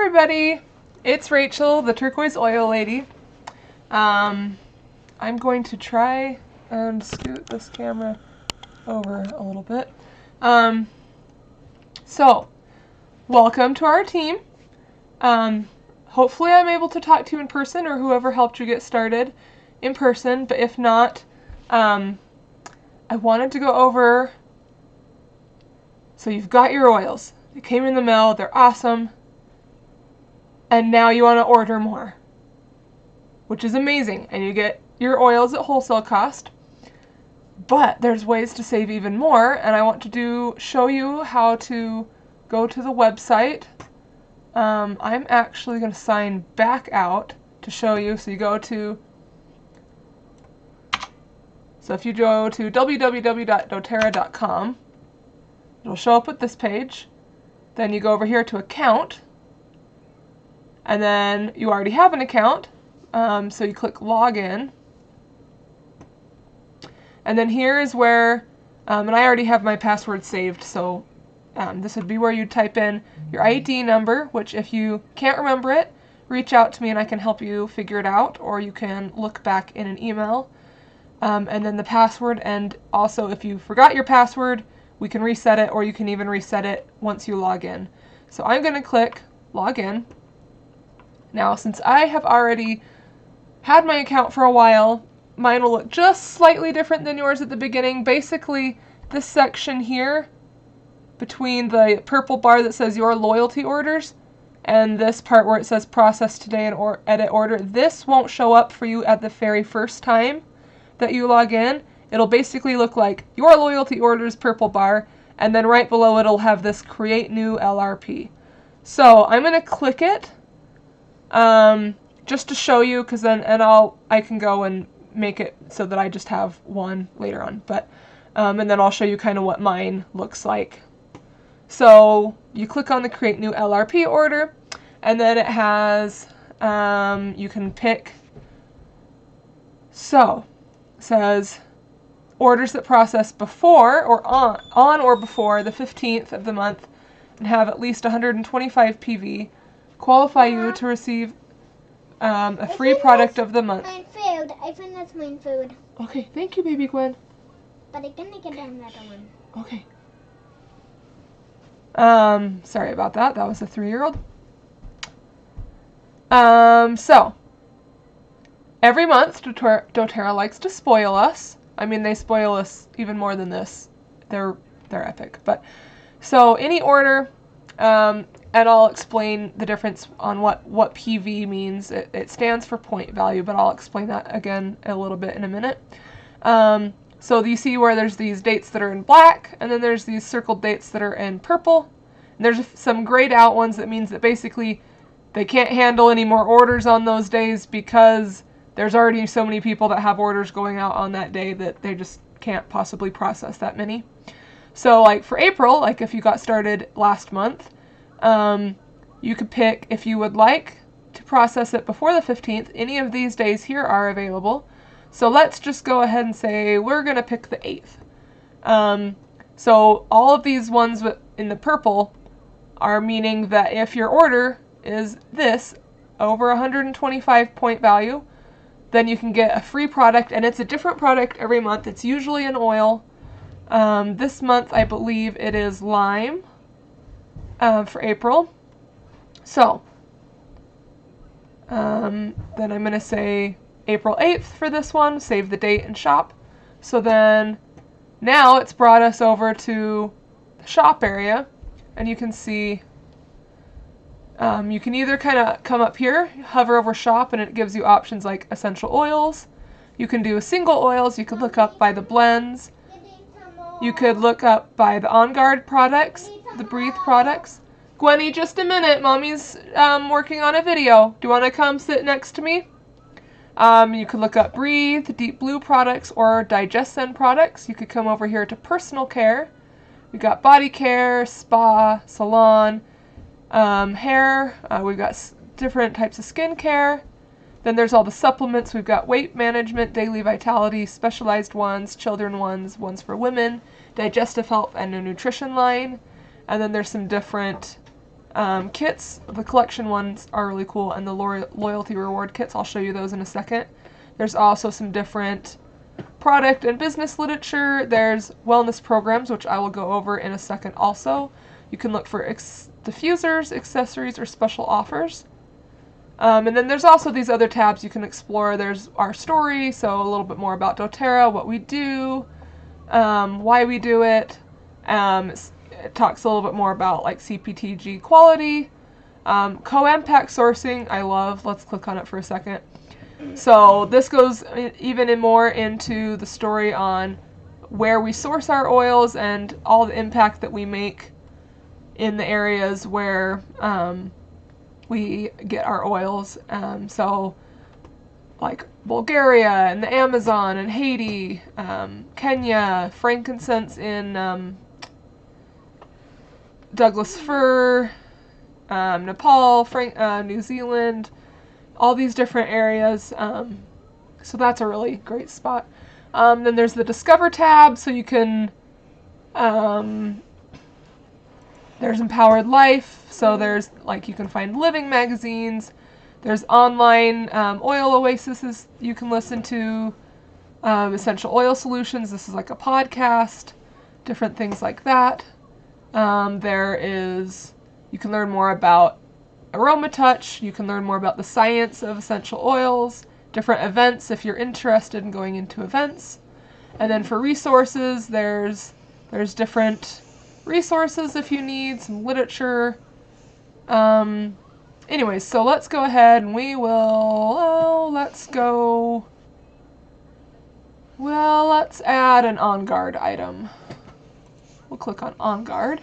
everybody, it's Rachel, the turquoise oil lady. I'm going to try and scoot this camera over a little bit. So, welcome to our team. Hopefully I'm able to talk to you in person, or whoever helped you get started in person, but if not, I wanted to go over, so you've got your oils. They came in the mail, they're awesome, and now you want to order more, which is amazing, and you get your oils at wholesale cost, but there's ways to save even more, and I want to show you how to go to the website. I'm actually going to sign back out to show you. So if you go to www.doTERRA.com, it'll show up with this page. Then you go over here to account, and then you already have an account, so you click login. And then here is where, and I already have my password saved, so this would be where you type in your ID number, which if you can't remember it, reach out to me and I can help you figure it out, or you can look back in an email. And then the password, and also if you forgot your password, we can reset it, or you can even reset it once you log in. So I'm going to click login. Now, since I have already had my account for a while, mine will look just slightly different than yours at the beginning. Basically, this section here, between the purple bar that says your loyalty orders and this part where it says process today and edit order, this won't show up for you at the very first time that you log in. It'll basically look like your loyalty orders purple bar, and then right below it'll have this create new LRP. So I'm going to click it just to show you, because then I can go and make it so that I just have one later on, but and then I'll show you kind of what mine looks like. So you click on the create new LRP order, and then it has you can pick, so it says orders that process before or on or before the 15th of the month and have at least 125 PV qualify you to receive a free product of the month. Mine food. I think that's mine food. Okay, thank you, baby Gwen. But I can make it another one. Okay. Sorry about that. That was a 3-year-old. So every month doTERRA likes to spoil us. I mean, they spoil us even more than this. They're epic. But so any order, and I'll explain the difference on what PV means. It stands for point value, but I'll explain that again a little bit in a minute. So you see where there's these dates that are in black, and then there's these circled dates that are in purple. And there's some grayed out ones that means that basically they can't handle any more orders on those days because there's already so many people that have orders going out on that day that they just can't possibly process that many. So like for April, like if you got started last month, you could pick if you would like to process it before the 15th. Any of these days here are available. So let's just go ahead and say we're going to pick the 8th. So all of these ones in the purple are meaning that if your order is this, over 125 point value, then you can get a free product, and it's a different product every month. It's usually an oil. This month I believe it is lime for April. So then I'm going to say April 8th for this one, save the date and shop. So then now it's brought us over to the shop area, and you can see you can either kind of come up here, hover over shop, and it gives you options like essential oils. You can do single oils. You could look up by the blends. You could look up by the On Guard products, the Breathe products. Gwenny, just a minute. Mommy's working on a video. Do you want to come sit next to me? You could look up Breathe, Deep Blue products, or DigestZen products. You could come over here to personal care. We've got body care, spa, salon, hair. We've got different types of skin care. Then there's all the supplements. We've got weight management, daily vitality, specialized ones, children ones, ones for women, digestive health, and a nutrition line. And then there's some different kits. The collection ones are really cool, and the loyalty reward kits, I'll show you those in a second. There's also some different product and business literature. There's wellness programs, which I will go over in a second also. You can look for diffusers, accessories, or special offers. And then there's also these other tabs you can explore. There's our story, so a little bit more about doTERRA, what we do, why we do it. It talks a little bit more about like CPTG quality. Co-impact sourcing, I love. Let's click on it for a second. So this goes even more into the story on where we source our oils and all the impact that we make in the areas where we get our oils. So like Bulgaria and the Amazon and Haiti, Kenya, frankincense in Douglas fir, Nepal, New Zealand, all these different areas. So that's a really great spot. Then there's the Discover tab, so you can, there's Empowered Life, so there's like you can find living magazines. There's online oil oases you can listen to, essential oil solutions. This is like a podcast, different things like that. You can learn more about Aroma Touch. You can learn more about the science of essential oils, different events if you're interested in going into events. And then for resources, there's different resources if you need some literature. Anyways, so let's go ahead and let's add an On Guard item. We'll click on On Guard.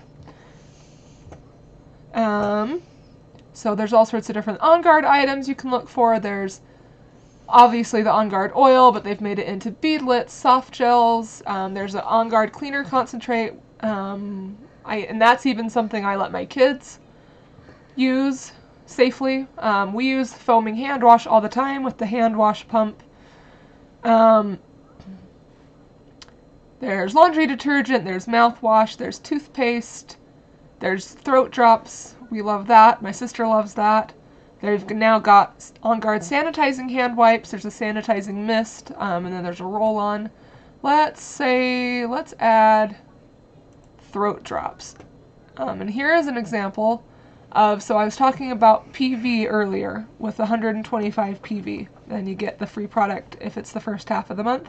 So there's all sorts of different On Guard items you can look for. There's obviously the On Guard oil, but they've made it into beadlets, soft gels. There's an On Guard cleaner concentrate. And that's even something I let my kids use safely. We use foaming hand wash all the time with the hand wash pump. There's laundry detergent, there's mouthwash, there's toothpaste, there's throat drops. We love that. My sister loves that. They've now got On Guard sanitizing hand wipes. There's a sanitizing mist, and then there's a roll-on. Let's add throat drops. And here is an example of, so I was talking about PV earlier with 125 PV. Then you get the free product if it's the first half of the month.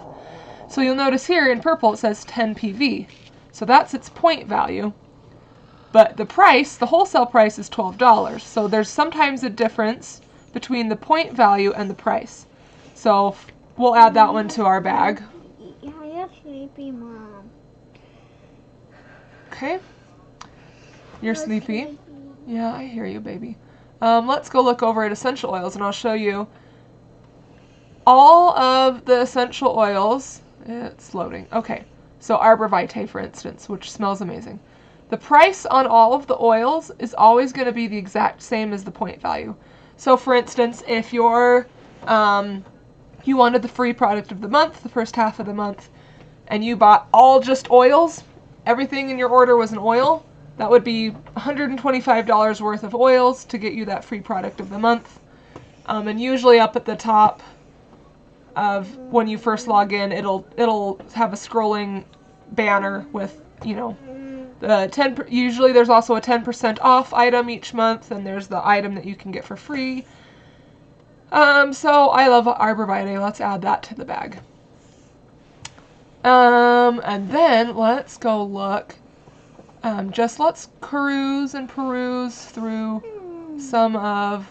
So you'll notice here in purple it says 10 PV. So that's its point value. But the price, the wholesale price is $12. So there's sometimes a difference between the point value and the price. So we'll add that one to our bag. You're sleepy, Mom. Okay. You're sleepy? Yeah, I hear you, baby. Let's go look over at essential oils and I'll show you all of the essential oils. It's loading. Okay. So Arbor Vitae, for instance, which smells amazing. The price on all of the oils is always going to be the exact same as the point value. So for instance, if you're, you wanted the free product of the month, the first half of the month, and you bought all just oils, everything in your order was an oil, that would be $125 worth of oils to get you that free product of the month. And usually up at the top of when you first log in, it'll have a scrolling banner with, you know, the usually there's also a 10% off item each month, and there's the item that you can get for free. So I love Arbor Vitae. Let's add that to the bag. And then let's go look. Let's peruse through some of,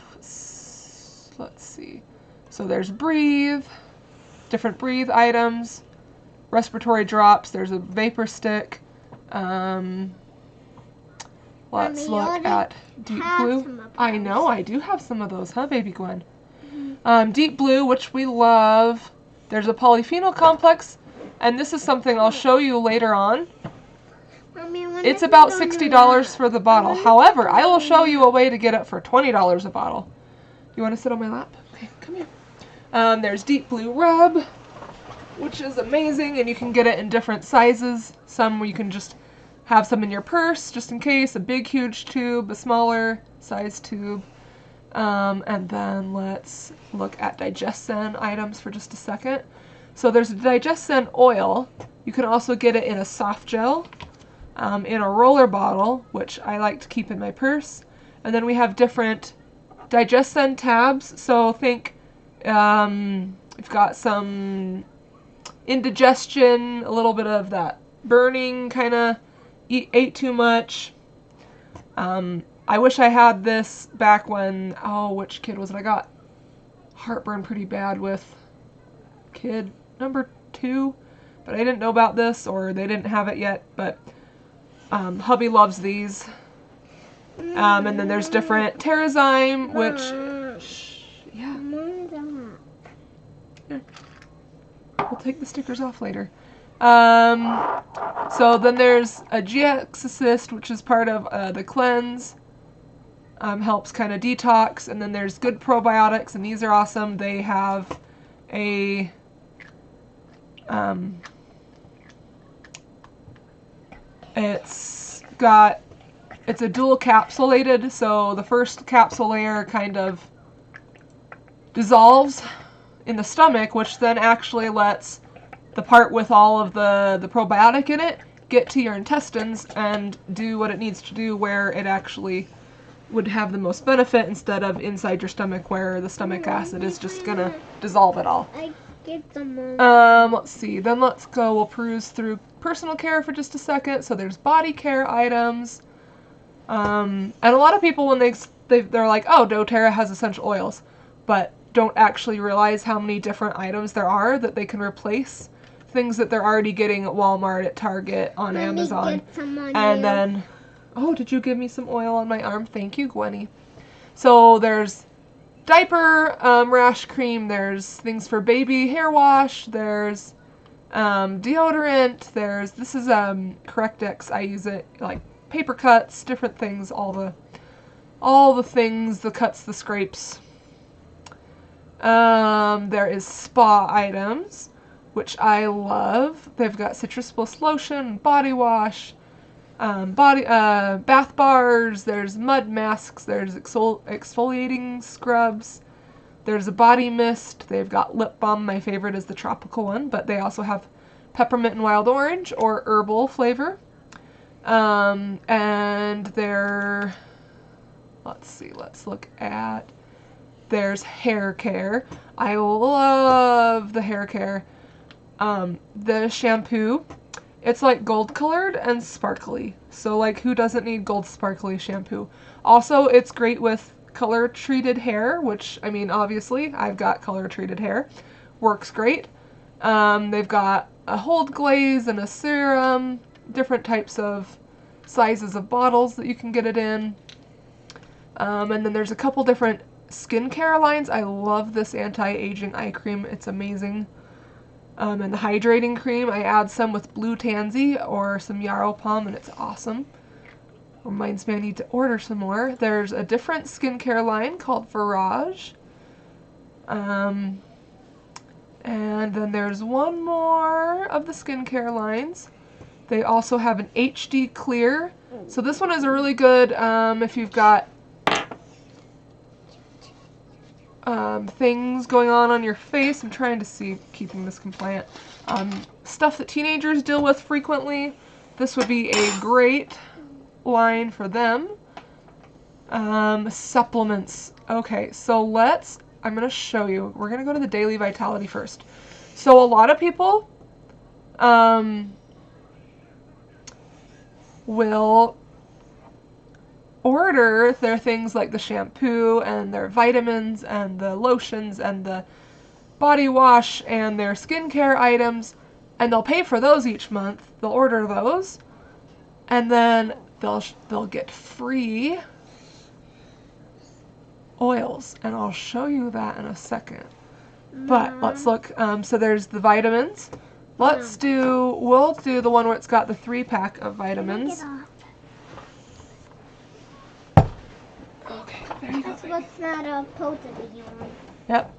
let's see. So there's Breathe, different Breathe items, respiratory drops, there's a vapor stick. Let's look at Deep Blue. I know, I do have some of those, huh, Baby Gwen? Mm-hmm. Deep Blue, which we love. There's a polyphenol complex, and this is something I'll show you later on. Mommy, it's about $60 for the bottle. However, I will show you a way to get it for $20 a bottle. You want to sit on my lap? Okay, come here. There's Deep Blue Rub, which is amazing, and you can get it in different sizes. Some where you can just have some in your purse just in case, a big huge tube, a smaller size tube. And then let's look at DigestZen items for just a second. So there's a DigestZen oil. You can also get it in a soft gel, in a roller bottle, which I like to keep in my purse. And then we have different DigestZen tabs. So think we've got some indigestion, a little bit of that burning, kind of ate too much. I wish I had this back when, which kid was it? I got heartburn pretty bad with kid number 2, but I didn't know about this, or they didn't have it yet, but hubby loves these. And then there's different Terrazyme, which, yeah. Here. We'll take the stickers off later. So then there's a GX Assist, which is part of the cleanse. Helps kind of detox. And then there's Good Probiotics, and these are awesome. They have a it's a dual capsulated, so the first capsule layer kind of dissolves in the stomach, which then actually lets the part with all of the probiotic in it get to your intestines and do what it needs to do, where it actually would have the most benefit, instead of inside your stomach where the stomach acid is just gonna dissolve it all. Let's see, then let's go, we'll peruse through personal care for just a second. So there's body care items, and a lot of people when they're like, oh, doTERRA has essential oils, but don't actually realize how many different items there are that they can replace things that they're already getting at Walmart, at Target, on Amazon. And then, oh, did you give me some oil on my arm? Thank you, Gwenny. So there's diaper rash cream, there's things for baby hair wash, there's deodorant, this is Correctex. I use it like paper cuts, different things, all the things, the cuts, the scrapes. There is spa items, which I love. They've got Citrus Bliss lotion, body wash, bath bars, there's mud masks, there's exfoliating scrubs, there's a body mist, they've got lip balm. My favorite is the tropical one, but they also have peppermint and wild orange or herbal flavor. And let's look at, there's hair care. I love the hair care. The shampoo, it's like gold colored and sparkly. So like, who doesn't need gold sparkly shampoo? Also, it's great with color treated hair, which, I mean, obviously I've got color treated hair. Works great. They've got a hold glaze and a serum, different types of sizes of bottles that you can get it in. And then there's a couple different skincare lines. I love this anti-aging eye cream. It's amazing. And the hydrating cream, I add some with blue tansy or some yarrow palm, and it's awesome. Reminds me I need to order some more. There's a different skincare line called Virage. And then there's one more of the skincare lines. They also have an HD Clear. So this one is a really good if you've got things going on your face. I'm trying to see, keeping this compliant. Stuff that teenagers deal with frequently. This would be a great line for them. Supplements. Okay, so I'm going to show you. We're going to go to the Daily Vitality first. So a lot of people will order their things like the shampoo and their vitamins and the lotions and the body wash and their skincare items, and they'll pay for those each month. They'll order those, and then they'll get free oils, and I'll show you that in a second. But let's look. So there's the vitamins. We'll do the one where it's got the 3-pack of vitamins. Okay, there you go. That's what's not supposed to be on. Yep.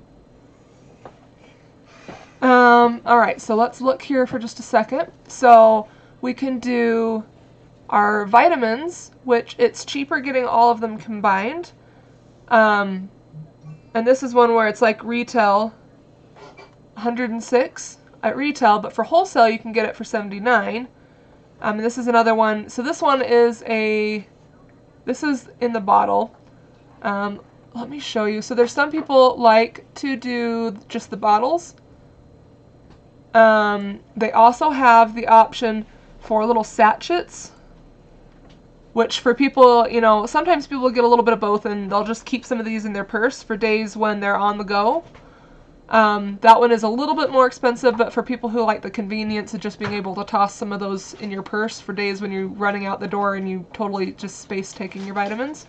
Alright, so let's look here for just a second. So we can do are vitamins, which it's cheaper getting all of them combined. And this is one where it's like retail, 106 at retail, but for wholesale you can get it for 79. This is another one. So this one is this is in the bottle. Let me show you. So there's some people like to do just the bottles. They also have the option for little sachets, which for people, sometimes people get a little bit of both and they'll just keep some of these in their purse for days when they're on the go. That one is a little bit more expensive, but for people who like the convenience of just being able to toss some of those in your purse for days when you're running out the door and you totally just space taking your vitamins.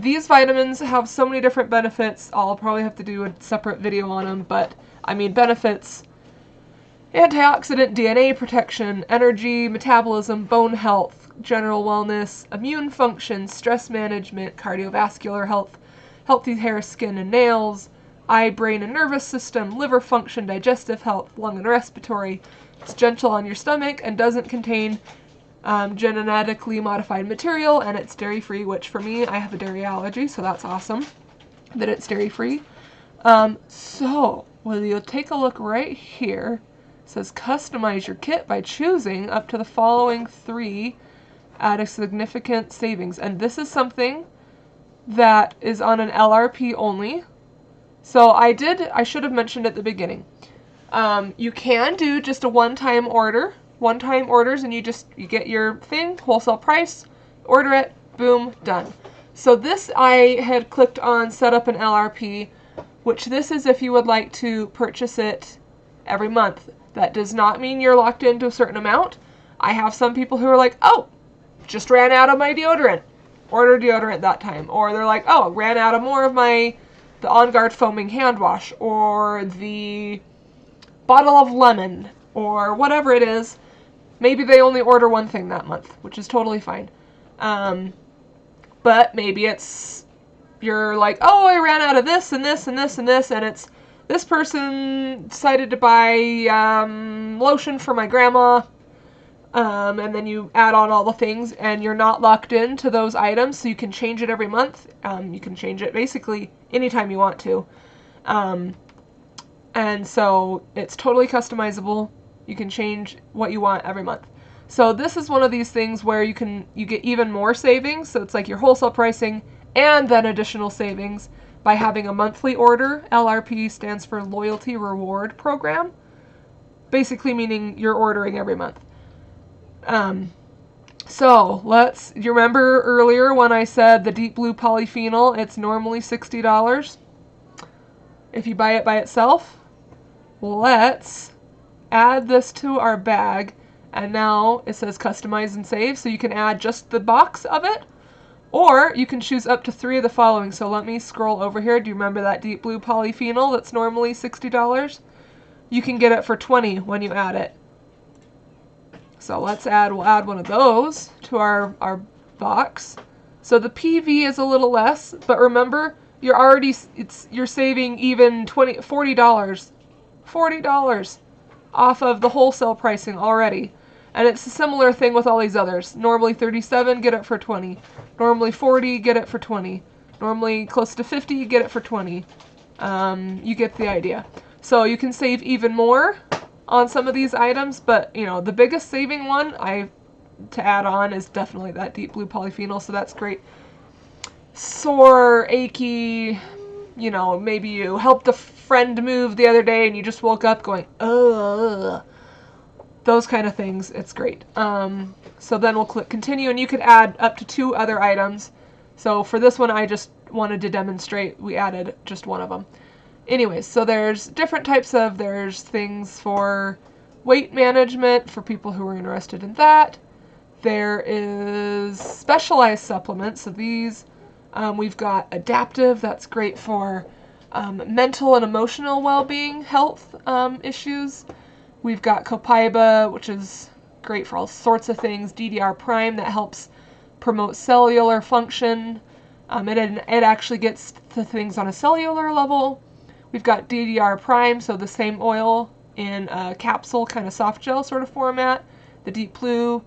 These vitamins have so many different benefits. I'll probably have to do a separate video on them, but I mean benefits: antioxidant, DNA protection, energy, metabolism, bone health, general wellness, immune function, stress management, cardiovascular health, healthy hair, skin, and nails, eye, brain, and nervous system, liver function, digestive health, lung and respiratory. It's gentle on your stomach and doesn't contain genetically modified material, and it's dairy-free, which for me, I have a dairy allergy, so that's awesome that it's dairy-free. So, well, you'll take a look right here. It says customize your kit by choosing up to the following 3 at a significant savings. And this is something that is on an LRP only. So I should have mentioned at the beginning. You can do just a one-time orders, and you get your thing, wholesale price, order it, boom, done. So this, I had clicked on set up an LRP, which this is if you would like to purchase it every month. That does not mean you're locked into a certain amount. I have some people who are like, oh, just ran out of my deodorant. Order deodorant that time. Or they're like, oh, ran out of more of the On Guard foaming hand wash, or the bottle of lemon, or whatever it is. Maybe they only order one thing that month, which is totally fine. But maybe you're like, oh, I ran out of this and this and this and this, and it's this person decided to buy lotion for my grandma, and then you add on all the things, and you're not locked into those items, so you can change it every month. You can change it basically anytime you want to. And so it's totally customizable. You can change what you want every month. So this is one of these things where you get even more savings. So it's like your wholesale pricing and then additional savings by having a monthly order. LRP stands for Loyalty Reward Program, basically meaning you're ordering every month. So you remember earlier when I said the deep blue polyphenol, it's normally $60 if you buy it by itself. Let's add this to our bag, and now it says customize and save, so you can add just the box of it, or you can choose up to 3 of the following. So let me scroll over here. Do you remember that deep blue polyphenol that's normally $60? You can get it for $20 when you add it. So we'll add one of those to our box. So the PV is a little less, but remember, you're saving even $40 off of the wholesale pricing already. And it's a similar thing with all these others. Normally $37, get it for $20. Normally $40, get it for $20. Normally close to $50, get it for $20. You get the idea. So you can save even more on some of these items, but the biggest saving one to add on is definitely that deep blue polyphenol. So that's great. Sore, achy, maybe you helped a friend move the other day and you just woke up going, ugh. Those kind of things, it's great. So then we'll click continue, and you could add up to 2 other items. So for this one, I just wanted to demonstrate we added just one of them. Anyways, so there's different types there's things for weight management for people who are interested in that. There is specialized supplements. So these, we've got adaptive, that's great for mental and emotional well-being, health issues. We've got Copaiba, which is great for all sorts of things. DDR Prime, that helps promote cellular function. It actually gets to things on a cellular level. We've got DDR Prime, so the same oil in a capsule, kind of soft gel sort of format. The Deep Blue.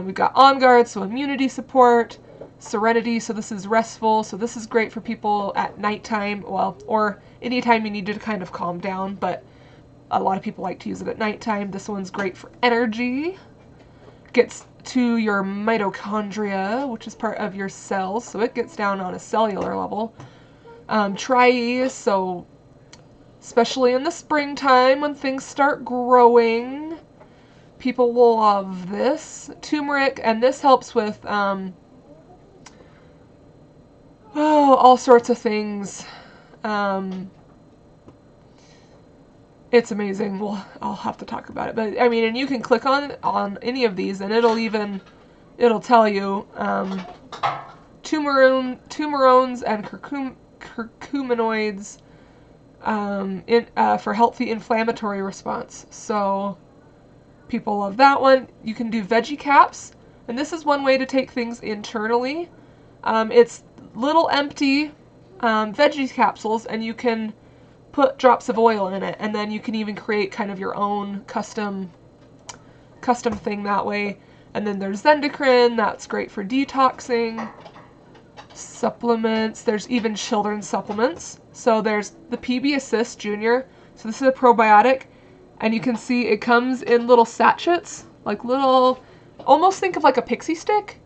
We've got On Guard, so immunity support. Serenity, so this is restful. So this is great for people at nighttime, well, or anytime you need to kind of calm down, but a lot of people like to use it at nighttime. This one's great for energy. Gets to your mitochondria, which is part of your cells, so it gets down on a cellular level. Tri, so especially in the springtime when things start growing, people will love this. Turmeric, and this helps with all sorts of things. It's amazing. Well, I'll have to talk about it, but I mean, and you can click on any of these, and it'll tell you tumerones and curcuminoids for healthy inflammatory response. So people love that one. You can do veggie caps, and this is one way to take things internally. It's little empty veggie capsules, and you can put drops of oil in it, and then you can even create kind of your own custom thing that way. And then there's Zendocrine, that's great for detoxing. Supplements, there's even children's supplements. So there's the PB Assist Junior. So this is a probiotic, and you can see it comes in little sachets, like little, almost think of like a pixie stick,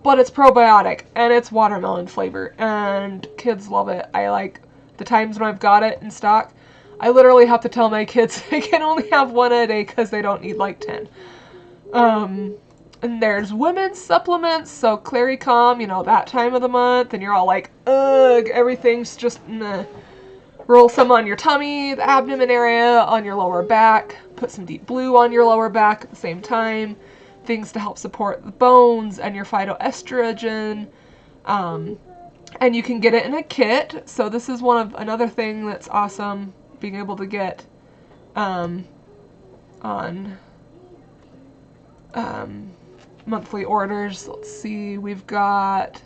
but it's probiotic, and it's watermelon flavor, and kids love it. I like the times when I've got it in stock. I literally have to tell my kids they can only have one a day because they don't need like 10. And there's women's supplements, so Claricom, you know, that time of the month, and you're all like, ugh, everything's just meh. Roll some on your tummy, the abdomen area, on your lower back. Put some Deep Blue on your lower back at the same time. Things to help support the bones and your phytoestrogen. And you can get it in a kit. So this is another thing that's awesome, being able to get on monthly orders. Let's see, we've got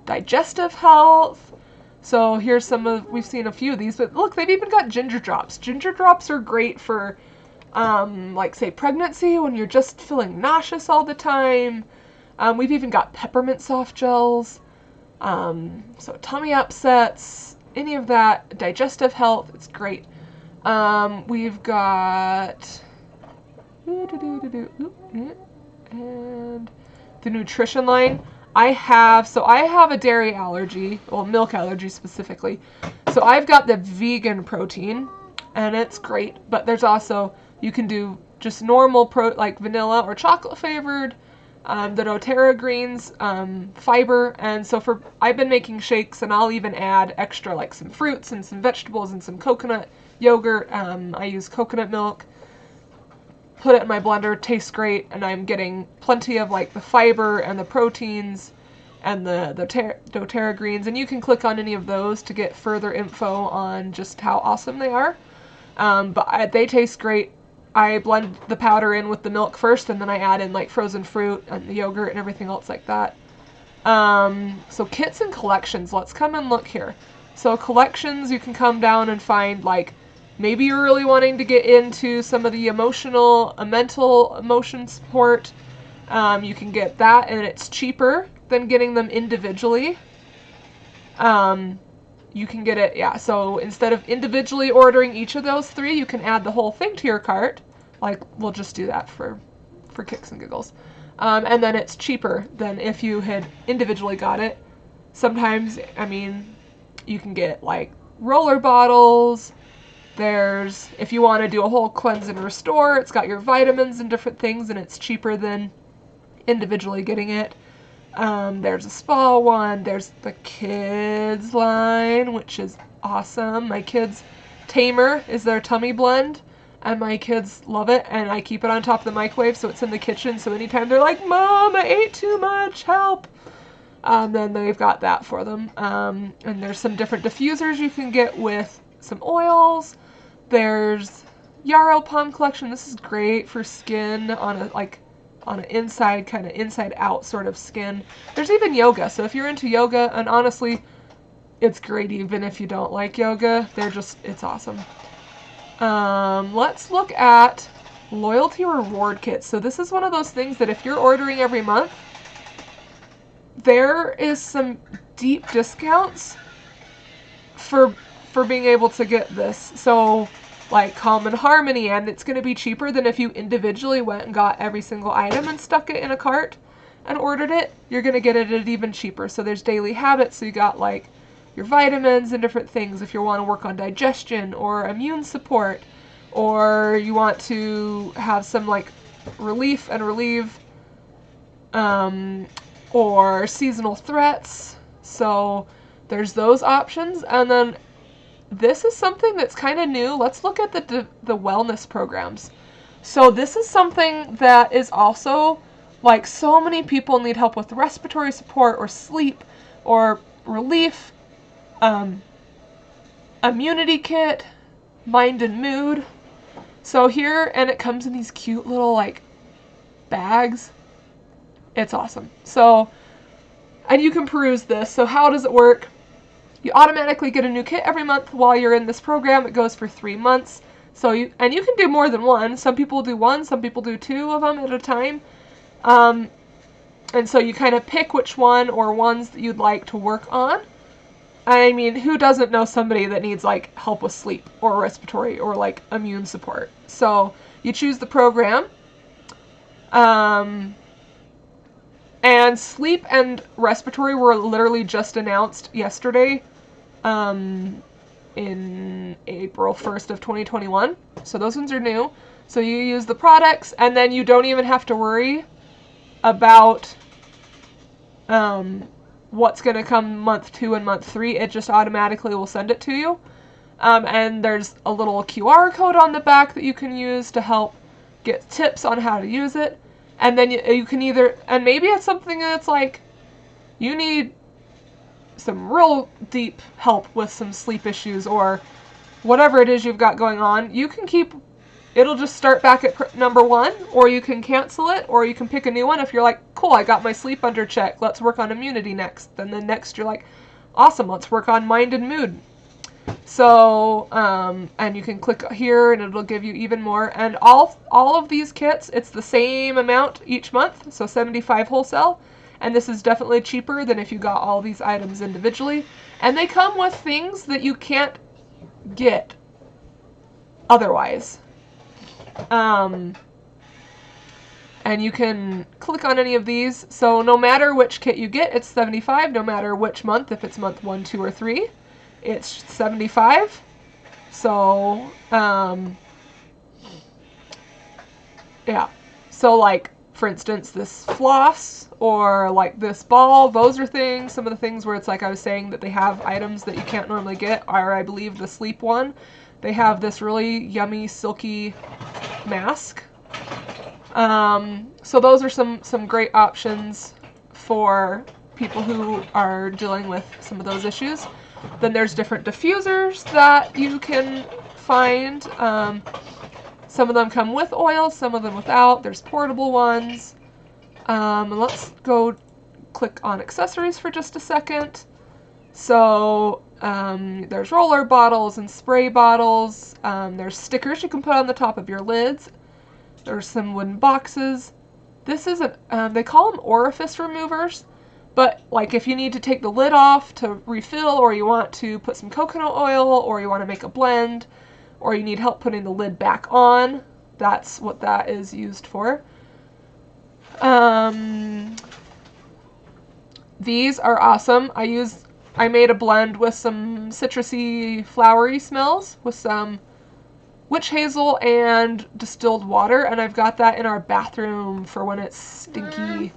digestive health. So here's we've seen a few of these, but look, they've even got ginger drops. Ginger drops are great for, like say pregnancy, when you're just feeling nauseous all the time. We've even got peppermint soft gels. So tummy upsets, any of that, digestive health, it's great. We've got, and the nutrition line. I have a dairy allergy, well, milk allergy specifically. So I've got the vegan protein, and it's great, but there's also, you can do just normal like vanilla or chocolate flavored, the doTERRA greens, fiber, and so I've been making shakes, and I'll even add extra like some fruits and some vegetables and some coconut yogurt. I use coconut milk, put it in my blender, tastes great, and I'm getting plenty of like the fiber and the proteins and the doTERRA greens, and you can click on any of those to get further info on just how awesome they are. But they taste great. I blend the powder in with the milk first, and then I add in like frozen fruit and the yogurt and everything else like that. So kits and collections, let's come and look here. So collections, you can come down and find like, maybe you're really wanting to get into some of the mental emotion support. You can get that, and it's cheaper than getting them individually. You can get it, yeah, so instead of individually ordering each of those 3, you can add the whole thing to your cart. Like, we'll just do that for kicks and giggles. And then it's cheaper than if you had individually got it. Sometimes, I mean, you can get like roller bottles. There's, if you want to do a whole cleanse and restore, it's got your vitamins and different things, and it's cheaper than individually getting it. There's a spa one. There's the kids line, which is awesome. My kids' Tamer is their tummy blend, and my kids love it, and I keep it on top of the microwave so it's in the kitchen, so anytime they're like, Mom, I ate too much, help, then they've got that for them. And there's some different diffusers you can get with some oils. There's Yarrow Palm Collection. This is great for skin on an inside, kind of inside out sort of skin. There's even yoga, so if you're into yoga, and honestly, it's great even if you don't like yoga. It's awesome. Let's look at loyalty reward kits. So this is one of those things that if you're ordering every month, there is some deep discounts for being able to get this. So like Calm and Harmony, and it's going to be cheaper than if you individually went and got every single item and stuck it in a cart and ordered it. You're going to get it at even cheaper. So there's Daily Habits, so you got like your vitamins and different things if you want to work on digestion or immune support, or you want to have some like relief and relieve, or seasonal threats. So there's those options. And then this is something that's kind of new. Let's look at the wellness programs. So this is something that is also, like, so many people need help with respiratory support or sleep or relief, immunity kit, mind and mood. So here, and it comes in these cute little like bags. It's awesome. So, and you can peruse this. So how does it work? You automatically get a new kit every month while you're in this program. It goes for 3 months. So you can do more than one. Some people do one, some people do 2 of them at a time. And so you kind of pick which one or ones that you'd like to work on. I mean, who doesn't know somebody that needs like help with sleep or respiratory or like immune support? So you choose the program. And sleep and respiratory were literally just announced yesterday, in April 1st of 2021. So those ones are new. So you use the products, and then you don't even have to worry about what's going to come month 2 and month 3. It just automatically will send it to you. And there's a little QR code on the back that you can use to help get tips on how to use it. And then you can either, and maybe it's something that's like, you need some real deep help with some sleep issues or whatever it is you've got going on. You can keep, it'll just start back at number 1, or you can cancel it, or you can pick a new one if you're like, cool, I got my sleep under check, let's work on immunity next. And then next you're like, awesome, let's work on mind and mood. So, and you can click here and it'll give you even more. And all of these kits, it's the same amount each month, so 75 wholesale. And this is definitely cheaper than if you got all these items individually. And they come with things that you can't get otherwise. And you can click on any of these. So no matter which kit you get, it's 75, no matter which month, if it's month 1, 2, or 3. It's 75. So, yeah. So, like, for instance, this floss or, like, this ball, those are things, some of the things where it's like I was saying that they have items that you can't normally get, or I believe the sleep one. They have this really yummy, silky mask. So those are some great options for people who are dealing with some of those issues. Then there's different diffusers that you can find. Some of them come with oil, some of them without. There's portable ones. And let's go click on accessories for just a second. So there's roller bottles and spray bottles. There's stickers you can put on the top of your lids. There's some wooden boxes. This is they call them orifice removers. But, like, if you need to take the lid off to refill, or you want to put some coconut oil, or you want to make a blend, or you need help putting the lid back on, that's what that is used for. These are awesome. I made a blend with some citrusy, flowery smells, with some witch hazel and distilled water, and I've got that in our bathroom for when it's stinky.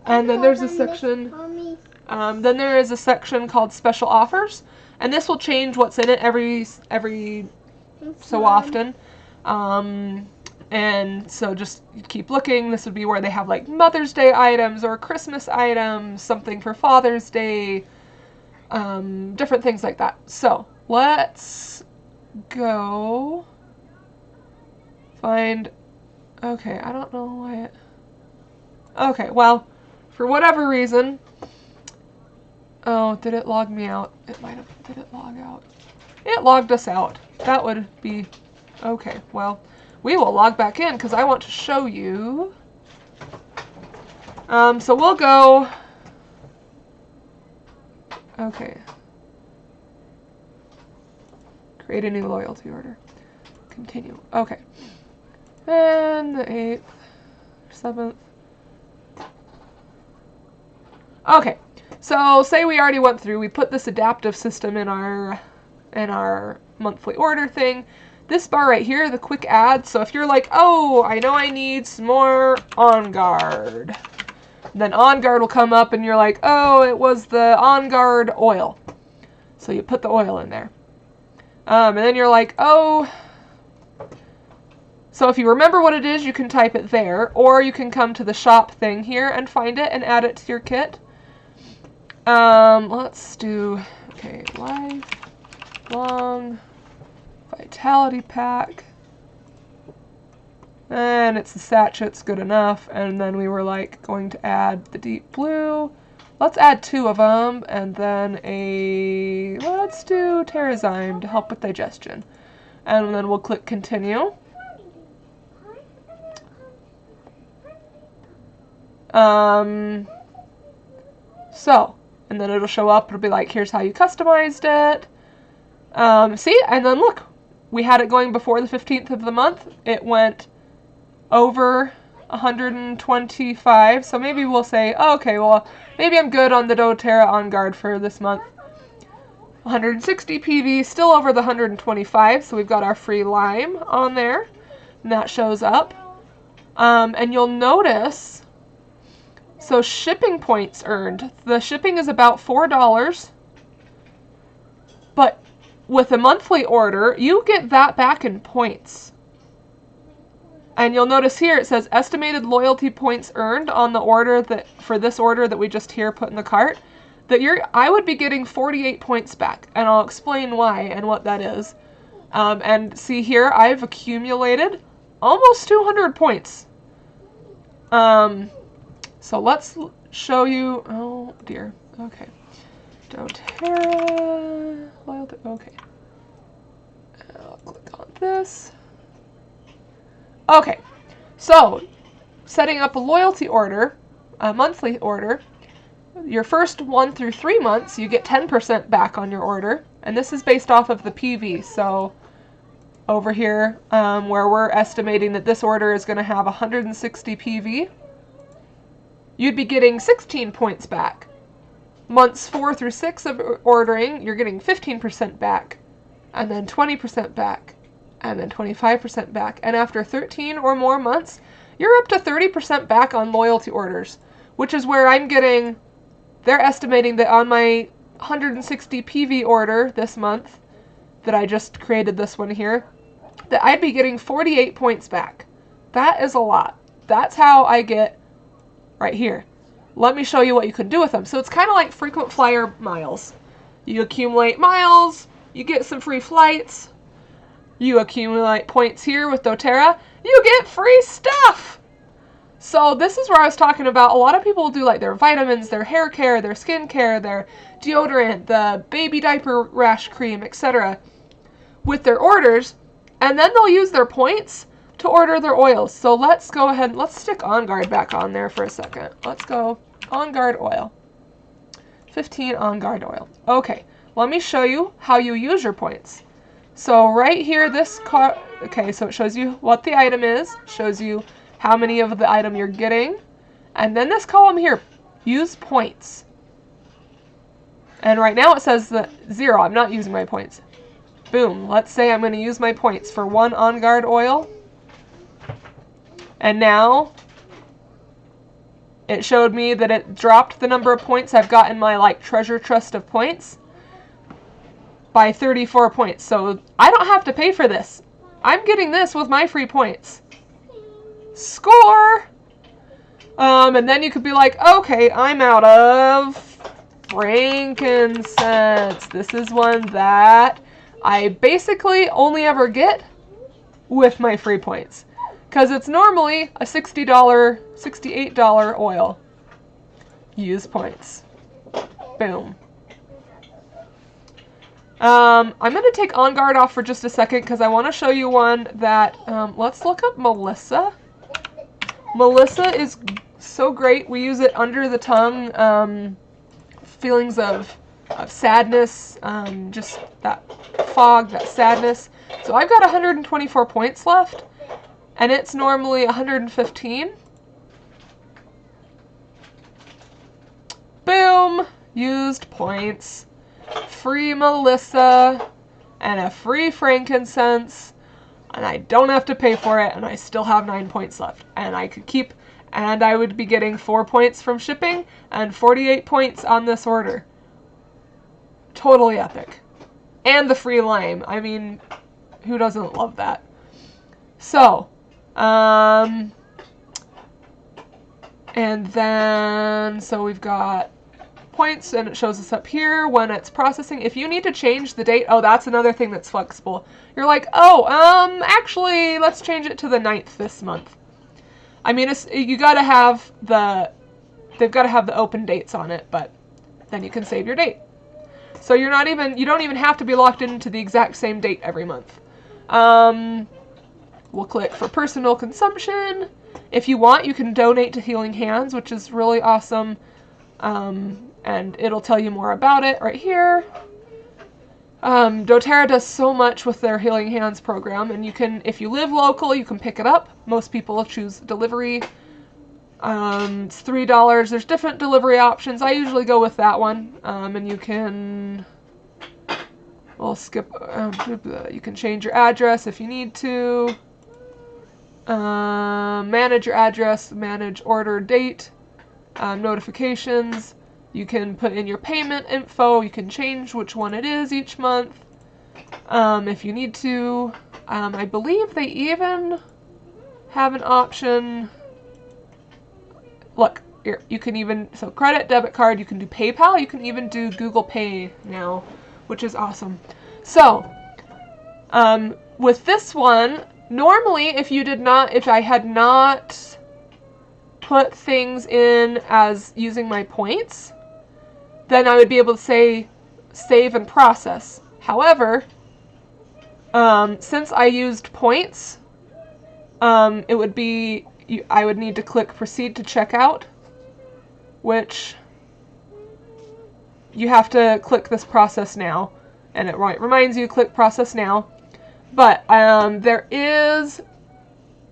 And then there's a section, then there is a section called special offers, and this will change what's in it every so often. And so just keep looking. This would be where they have like Mother's Day items or Christmas items, something for Father's Day, different things like that. So let's go find, okay, I don't know why it, okay, well, for whatever reason, oh, did it log me out? It might have, did it log out? It logged us out. That would be, okay, well, we will log back in because I want to show you. So we'll go, okay. Create a new loyalty order. Continue. Okay. And the 8th, 7th. Okay. So say we already went through, we put this adaptive system in our monthly order thing. This bar right here, the quick add. So if you're like, oh, I know I need some more On Guard. Then On Guard will come up and you're like, oh, it was the On Guard oil. So you put the oil in there. And then you're like, oh. So if you remember what it is, you can type it there. Or you can come to the shop thing here and find it and add it to your kit. Let's do, okay, lifelong vitality pack. And it's the sachets, good enough. And then we were like going to add the deep blue. Let's add 2 of them, and then let's do Terrazyme to help with digestion. And then we'll click continue. So, and then it'll show up, it'll be like, here's how you customized it. See, and then look, we had it going before the 15th of the month. It went over 125, so maybe we'll say, oh, okay, well, maybe I'm good on the doTERRA On Guard for this month. 160 PV, still over the 125, so we've got our free lime on there, and that shows up. And you'll notice, so shipping points earned. The shipping is about $4, but with a monthly order, you get that back in points. And you'll notice here it says estimated loyalty points earned on the order for this order that we just here put in the cart. That I would be getting 48 points back, and I'll explain why and what that is. And see here, I've accumulated almost 200 points. So let's show you. Oh dear. Okay. doTERRA loyalty. Okay. I'll click on this. Okay, so setting up a loyalty order, a monthly order, your first 1 through 3 months, you get 10% back on your order, and this is based off of the PV. So over here, where we're estimating that this order is going to have 160 PV, you'd be getting 16 points back. Months 4 through 6 of ordering, you're getting 15% back, and then 20% back. And then 25% back. And after 13 or more months, you're up to 30% back on loyalty orders, which is where I'm getting, they're estimating that on my 160 PV order this month, that I just created this one here, that I'd be getting 48 points back. That is a lot. That's how I get right here. Let me show you what you can do with them. So it's kind of like frequent flyer miles. You accumulate miles, you get some free flights, you accumulate points here with doTERRA, you get free stuff! So this is where I was talking about, a lot of people do like their vitamins, their hair care, their skin care, their deodorant, the baby diaper rash cream, etc. with their orders, and then they'll use their points to order their oils. So let's go ahead, let's stick On Guard back on there for a second. Let's go On Guard oil. 15 On Guard oil. Okay, let me show you how you use your points. So right here, okay, so it shows you what the item is, shows you how many of the item you're getting, and then this column here, use points. And right now it says that 0, I'm not using my points. Boom, let's say I'm going to use my points for 1 On Guard oil. And now it showed me that it dropped the number of points I've got in my treasure chest of points by 34 points. So I don't have to pay for this. I'm getting this with my free points. Score! And then you could be like, okay, I'm out of frankincense. This is one that I basically only ever get with my free points. Because it's normally a $60, $68 oil. Use points. Boom. I'm going to take On Guard off for just a second because I want to show you one that, let's look up Melissa. Melissa is so great. We use it under the tongue, feelings of sadness, just that fog, that sadness. So I've got 124 points left, and it's normally 115. Boom! Used points. Free Melissa, and a free frankincense, and I don't have to pay for it, and I still have 9 points left. And I could keep, and I would be getting 4 points from shipping, and 48 points on this order. Totally epic. And the free lime. I mean, who doesn't love that? So, and then, so we've got points, and it shows us up here when it's processing. If you need to change the date, oh, that's another thing that's flexible. You're like, oh, actually, let's change it to the 9th this month. I mean, you gotta have they've gotta have the open dates on it, but then you can save your date. So you don't even have to be locked into the exact same date every month. We'll click for personal consumption. If you want, you can donate to Healing Hands, which is really awesome. And it'll tell you more about it right here. doTERRA does so much with their Healing Hands program, and you can, if you live local, you can pick it up. Most people choose delivery. It's $3. There's different delivery options. I usually go with that one. And you can, we'll skip, you can change your address if you need to. Manage your address, manage order date, notifications. You can put in your payment info. You can change which one it is each month if you need to. I believe they even have an option. Look, here, you can even, so credit, debit card, you can do PayPal, you can even do Google Pay now, which is awesome. So, with this one, normally if I had not put things in as using my points, then I would be able to say save and process. However, since I used points, it would be, I would need to click proceed to checkout, which you have to click this process now, and it reminds you click process now. But there is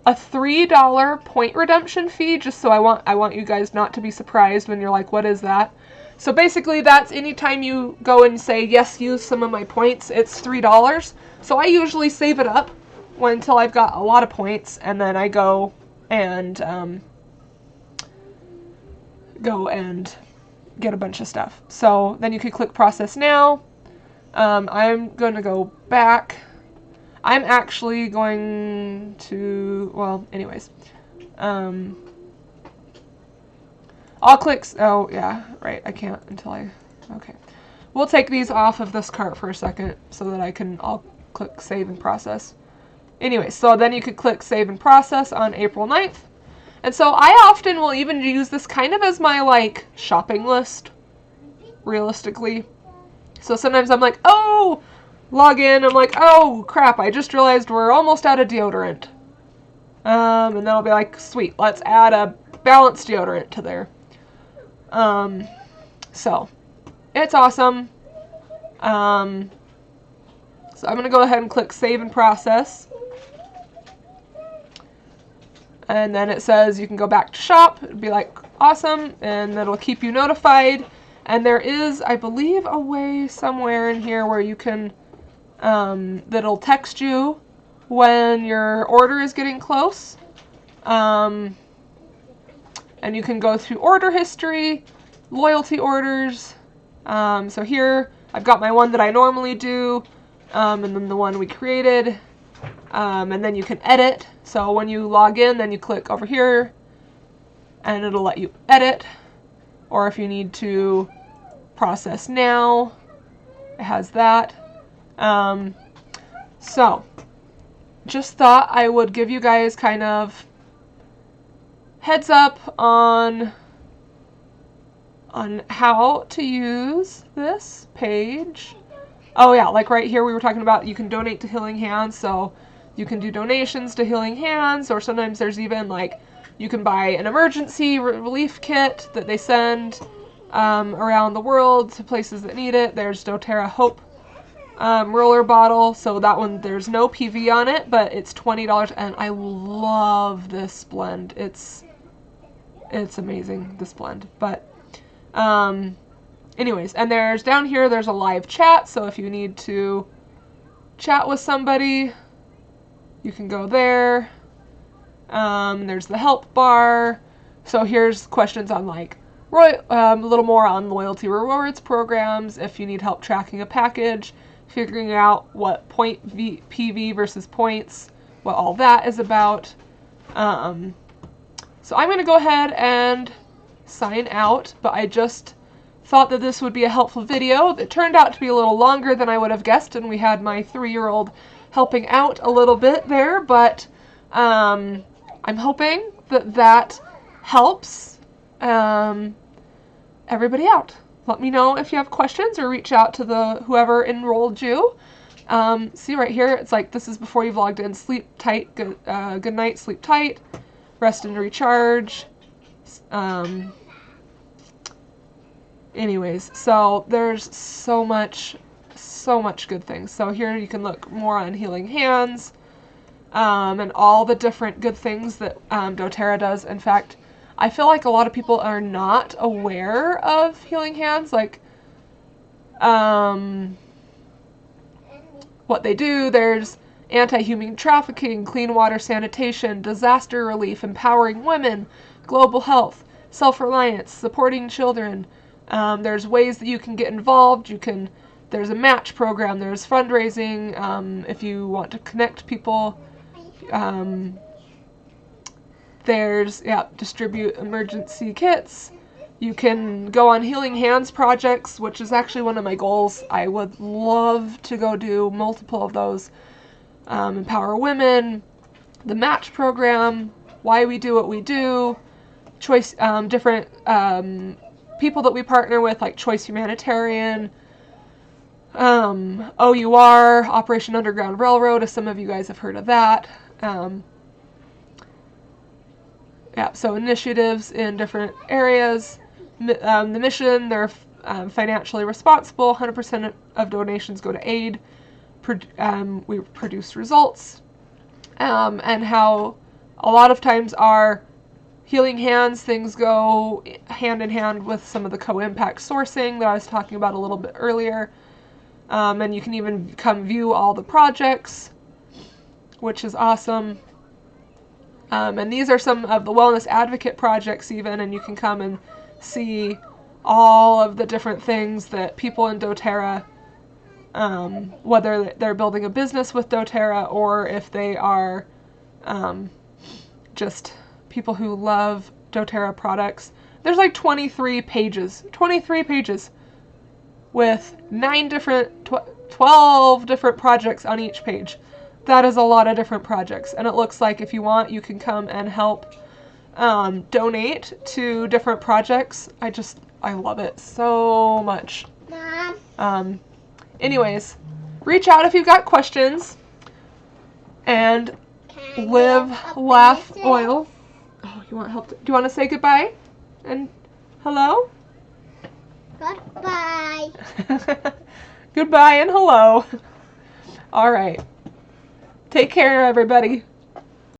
a $3 point redemption fee, just so I want you guys not to be surprised when you're like, what is that? So basically that's anytime you go and say, yes, use some of my points, it's $3. So I usually save it up until I've got a lot of points, and then I go and get a bunch of stuff. So then you could click process now. I'm going to go back. I'm actually going to, well, anyways, I'll click, oh yeah, right, I can't until okay. We'll take these off of this cart for a second so that I'll click save and process. Anyway, so then you could click save and process on April 9th. And so I often will even use this kind of as my, like, shopping list, realistically. So sometimes I'm like, oh, log in, I'm like, oh, crap, I just realized we're almost out of deodorant. And then I'll be like, sweet, let's add a balanced deodorant to there. So, it's awesome. So I'm going to go ahead and click save and process. And then it says you can go back to shop. It'd be like, awesome, and that'll keep you notified. And there is, I believe, a way somewhere in here where you can, that'll text you when your order is getting close. And you can go through order history, loyalty orders. So here, I've got my one that I normally do, and then the one we created. And then you can edit. So when you log in, then you click over here, and it'll let you edit. Or if you need to process now, it has that. So, just thought I would give you guys kind of heads up on how to use this page. Oh yeah, like right here we were talking about you can donate to Healing Hands, so you can do donations to Healing Hands, or sometimes there's even like you can buy an emergency relief kit that they send around the world to places that need it. There's doTERRA Hope roller bottle, so that one there's no PV on it, but it's $20, and I love this blend. It's amazing, this blend. But anyways, and there's down here there's a live chat, so if you need to chat with somebody, you can go there. There's the help bar. So here's questions on like a little more on loyalty rewards programs, if you need help tracking a package, figuring out what PV versus points, what all that is about. So I'm going to go ahead and sign out, but I just thought that this would be a helpful video. It turned out to be a little longer than I would have guessed, and we had my 3-year-old helping out a little bit there, but I'm hoping that helps everybody out. Let me know if you have questions, or reach out to whoever enrolled you. See right here, it's like this is before you've logged in. Sleep tight, good night, sleep tight, rest and recharge. Anyways, so there's so much good things. So here you can look more on Healing Hands, and all the different good things that doTERRA does. In fact, I feel like a lot of people are not aware of Healing Hands, like what they do. There's anti-human trafficking, clean water sanitation, disaster relief, empowering women, global health, self-reliance, supporting children. There's ways that you can get involved. There's a match program, there's fundraising, if you want to connect people. There's, distribute emergency kits. You can go on Healing Hands projects, which is actually one of my goals. I would love to go do multiple of those. Empower women, the match program, why we do what we do, choice, different people that we partner with, like Choice Humanitarian, OUR, Operation Underground Railroad, if some of you guys have heard of that. So initiatives in different areas. The mission, they're financially responsible. 100% of donations go to aid. We produce results. And how a lot of times our Healing Hands things go hand in hand with some of the co-impact sourcing that I was talking about a little bit earlier. And you can even come view all the projects, which is awesome. And these are some of the wellness advocate projects even, and you can come and see all of the different things that people in doTERRA, whether they're building a business with doTERRA or if they are just people who love doTERRA products. There's like 23 pages with 12 different projects on each page. That is a lot of different projects, and it looks like if you want, you can come and help donate to different projects. I love it so much. Mom. Anyways, reach out if you've got questions, and live, laugh, oil. Oh, you want help? Do you want to say goodbye and hello? Goodbye. Goodbye and hello. All right. Take care, everybody.